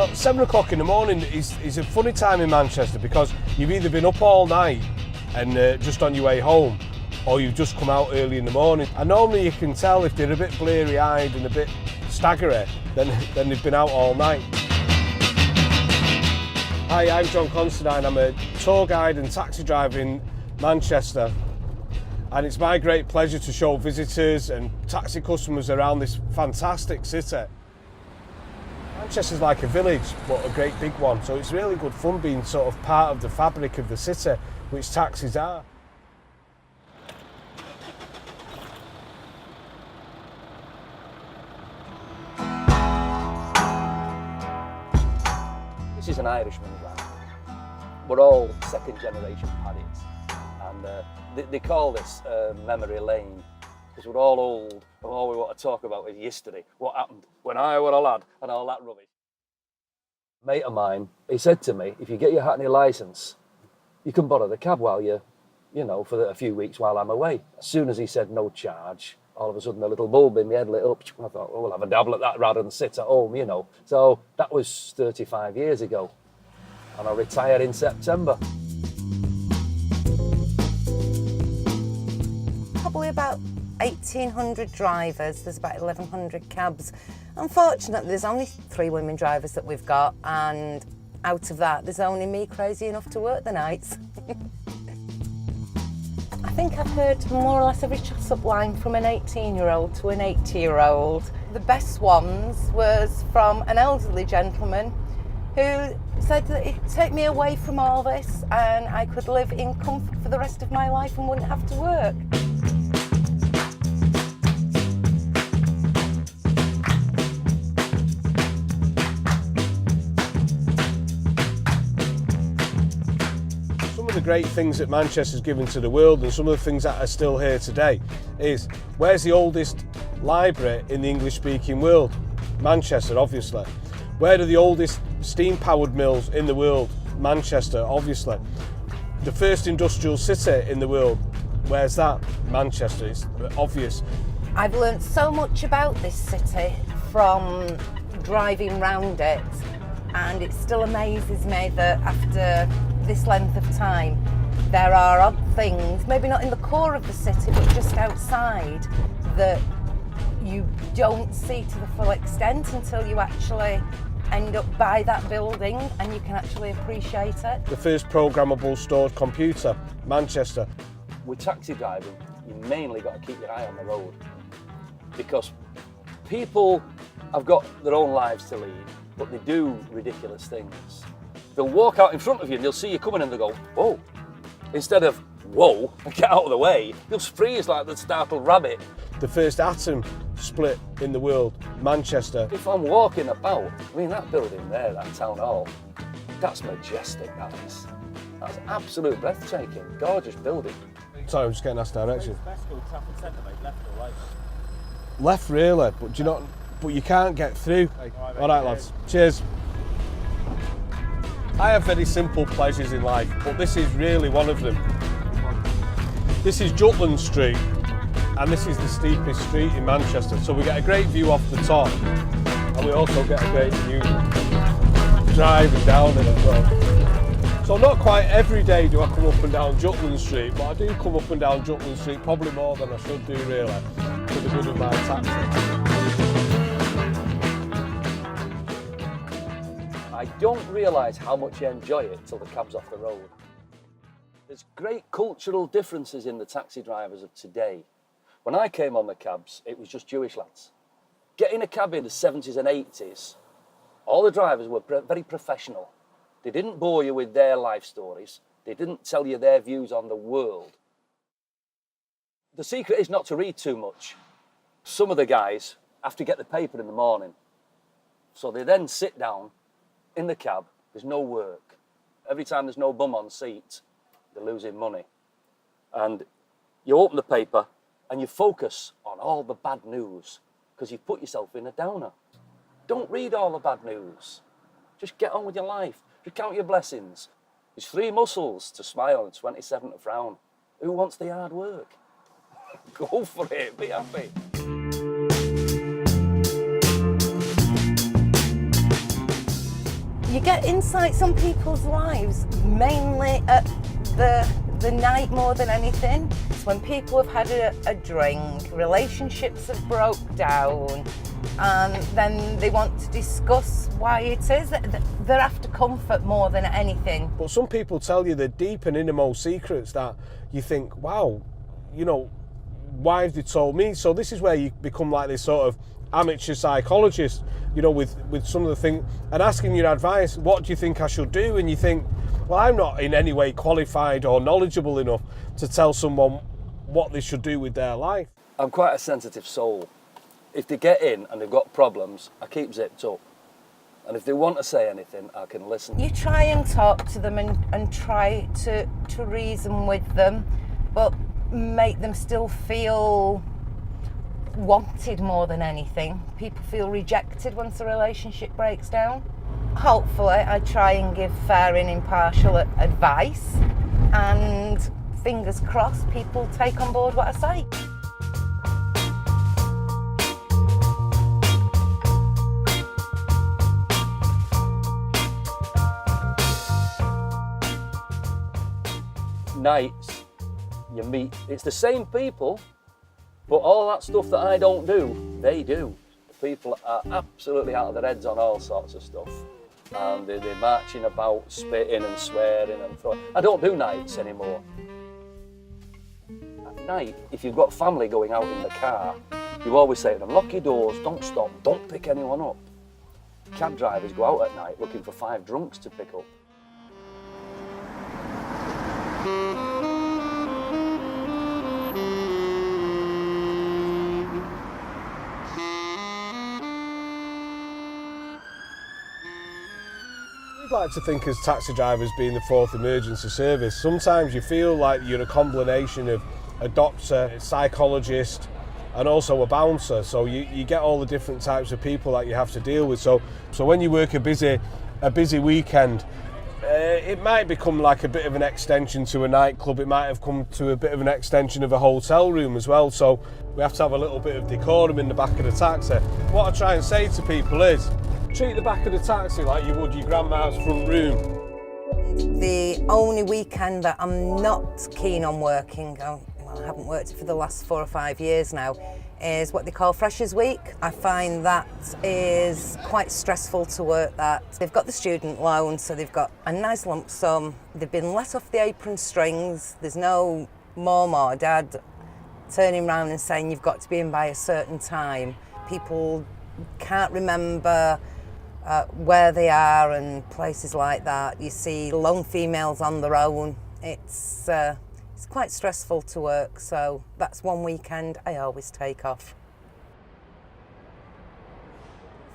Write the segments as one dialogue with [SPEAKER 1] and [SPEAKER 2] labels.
[SPEAKER 1] Well, 7 o'clock in the morning is a funny time in Manchester because you've either been up all night and just on your way home, or you've just come out early in the morning. And normally you can tell if they're a bit bleary-eyed and a bit staggery, then they've been out all night. Hi, I'm John Considine. I'm a tour guide and taxi driver in Manchester. And it's my great pleasure to show visitors and taxi customers around this fantastic city. Manchester's like a village, but a great big one, so it's really good fun being sort of part of the fabric of the city, which taxis are.
[SPEAKER 2] This is an Irishman's land. We're all second generation Paddies, and they call this memory lane because we're all old and all we want to talk about is yesterday, what happened when I were a lad and all that rubbish. A mate of mine, he said to me, if you get your Hackney licence, you can borrow the cab while you know, for a few weeks while I'm away. As soon as he said no charge, all of a sudden a little bulb in my head lit up. I thought, oh, we'll have a dabble at that rather than sit at home, you know. So that was 35 years ago, and I retired in September.
[SPEAKER 3] Probably about 1,800 drivers, there's about 1,100 cabs. Unfortunately, there's only 3 women drivers that we've got, and out of that, there's only me crazy enough to work the nights. I think I've heard more or less every chat-up line from an 18-year-old to an 80-year-old. The best ones was from an elderly gentleman who said that it'd take me away from all this and I could live in comfort for the rest of my life and wouldn't have to work.
[SPEAKER 1] The great things that Manchester's given to the world, and some of the things that are still here today, is where's the oldest library in the English-speaking world? Manchester, obviously. Where are the oldest steam-powered mills in the world? Manchester, obviously. The first industrial city in the world, where's that? Manchester, it's obvious.
[SPEAKER 3] I've learnt so much about this city from driving round it, and it still amazes me that after this length of time, there are odd things, maybe not in the core of the city, but just outside, that you don't see to the full extent until you actually end up by that building and you can actually appreciate it.
[SPEAKER 1] The first programmable stored computer, Manchester.
[SPEAKER 2] With taxi driving, you mainly got to keep your eye on the road because people have got their own lives to lead, but they do ridiculous things. They'll walk out in front of you and they'll see you coming and they'll go, whoa. Instead of, whoa, get out of the way, they'll freeze like the startled rabbit.
[SPEAKER 1] The first atom split in the world, Manchester.
[SPEAKER 2] If I'm walking about, I mean, that building there, that town hall, that's majestic, that is. That's absolute breathtaking, gorgeous building.
[SPEAKER 1] Sorry, I'm just getting asked direction.
[SPEAKER 4] Best go Trafford Centre, mate, left or right?
[SPEAKER 1] Left, really, but do you not? But you can't get through. All right, lads. Cheers. I have very simple pleasures in life, but this is really one of them. This is Jutland Street, and this is the steepest street in Manchester. So we get a great view off the top, and we also get a great view driving down it as well. So not quite every day do I come up and down Jutland Street, but I do come up and down Jutland Street probably more than I should do, really, for the good of my taxi.
[SPEAKER 2] I don't realise how much you enjoy it till the cab's off the road. There's great cultural differences in the taxi drivers of today. When I came on the cabs, it was just Jewish lads. Getting a cab in the 70s and 80s, all the drivers were very professional. They didn't bore you with their life stories. They didn't tell you their views on the world. The secret is not to read too much. Some of the guys have to get the paper in the morning. So they then sit down in the cab, there's no work. Every time there's no bum on seat, they're losing money. And you open the paper and you focus on all the bad news because you've put yourself in a downer. Don't read all the bad news. Just get on with your life. Just count your blessings. There's 3 muscles to smile and 27 to frown. Who wants the hard work? Go for it, be happy.
[SPEAKER 3] You get insights on people's lives, mainly at the night more than anything. It's when people have had a drink, relationships have broke down, and then they want to discuss why it is. They're after comfort more than anything.
[SPEAKER 1] But some people tell you the deep and innermost secrets that you think, wow, you know, why have they told me? So this is where you become like this sort of amateur psychologist, you know, with some of the things, and asking your advice, what do you think I should do? And you think, well, I'm not in any way qualified or knowledgeable enough to tell someone what they should do with their life.
[SPEAKER 2] I'm quite a sensitive soul. If they get in and they've got problems, I keep zipped up. And if they want to say anything, I can listen.
[SPEAKER 3] You try and talk to them and try to reason with them, but make them still feel wanted more than anything. People feel rejected once a relationship breaks down. Hopefully I try and give fair and impartial advice, and fingers crossed people take on board what I say.
[SPEAKER 2] Nights, you meet, it's the same people, but all that stuff that I don't do, they do. The people are absolutely out of their heads on all sorts of stuff. And they're marching about, spitting and swearing and throwing. I don't do nights anymore. At night, if you've got family going out in the car, you always say to them, lock your doors, don't stop, don't pick anyone up. Cab drivers go out at night looking for 5 drunks to pick up.
[SPEAKER 1] I'd like to think as taxi drivers being the 4th emergency service, sometimes you feel like you're a combination of a doctor, a psychologist, and also a bouncer. So you get all the different types of people that you have to deal with. So when you work a busy weekend, it might become like a bit of an extension to a nightclub. It might have come to a bit of an extension of a hotel room as well. So we have to have a little bit of decorum in the back of the taxi. What I try and say to people is, treat the back of the taxi like you would your grandma's front room.
[SPEAKER 3] The only weekend that I'm not keen on working, I haven't worked it for the last 4 or 5 years now, is what they call Freshers Week. I find that is quite stressful to work that. They've got the student loan, so they've got a nice lump sum. They've been let off the apron strings. There's no mum or dad turning around and saying you've got to be in by a certain time. People can't remember where they are and places like that. You see lone females on their own. It's quite stressful to work, so that's one weekend I always take off.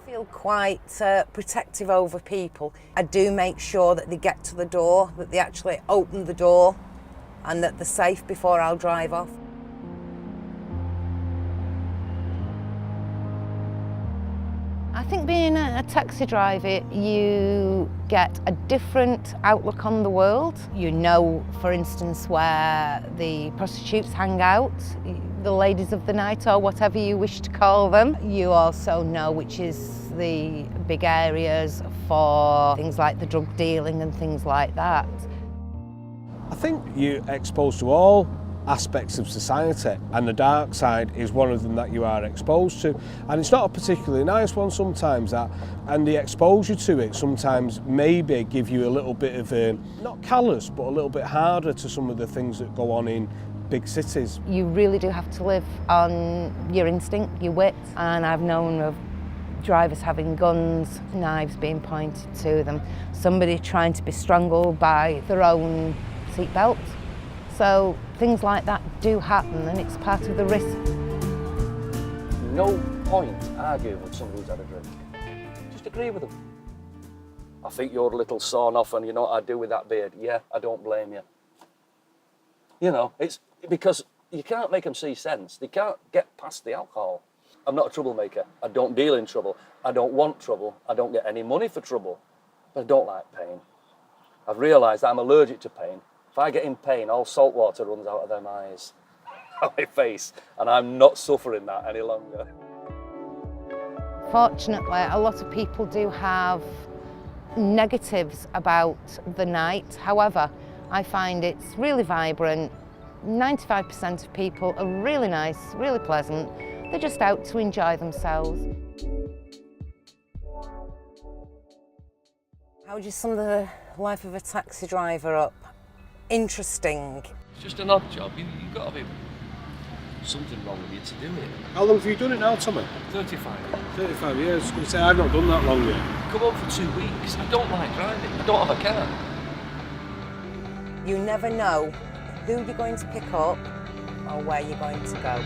[SPEAKER 3] I feel quite protective over people. I do make sure that they get to the door, that they actually open the door, and that they're safe before I'll drive off. I think being a taxi driver, you get a different outlook on the world. You know, for instance, where the prostitutes hang out, the ladies of the night or whatever you wish to call them. You also know which is the big areas for things like the drug dealing and things like that.
[SPEAKER 1] I think you're exposed to all aspects of society, and the dark side is one of them that you are exposed to, and it's not a particularly nice one sometimes, that, and the exposure to it sometimes maybe give you a little bit of a, not callous, but a little bit harder to some of the things that go on in big cities.
[SPEAKER 3] You really do have to live on your instinct, your wit, and I've known of drivers having guns, knives being pointed to them, somebody trying to be strangled by their own seatbelt. So things like that do happen, and it's part of the risk.
[SPEAKER 2] No point arguing with somebody who's had a drink. Just agree with them. I think you're a little sawn off and you know what I'd do with that beard. Yeah, I don't blame you. You know, it's because you can't make them see sense. They can't get past the alcohol. I'm not a troublemaker. I don't deal in trouble. I don't want trouble. I don't get any money for trouble. But I don't like pain. I've realised I'm allergic to pain. If I get in pain, all salt water runs out of them eyes, out my face, and I'm not suffering that any longer.
[SPEAKER 3] Fortunately, a lot of people do have negatives about the night. However, I find it's really vibrant. 95% of people are really nice, really pleasant. They're just out to enjoy themselves. How would you sum the life of a taxi driver up? Interesting.
[SPEAKER 2] It's just an odd job. You've got to be something wrong with you to do it.
[SPEAKER 1] How long have you done it now, Tommy?
[SPEAKER 2] 35 years.
[SPEAKER 1] 35 years. I was going to say, I've not done that long yet.
[SPEAKER 2] Come home for 2 weeks. I don't like driving. I don't have a car.
[SPEAKER 3] You never know who you're going to pick up or where you're going to go.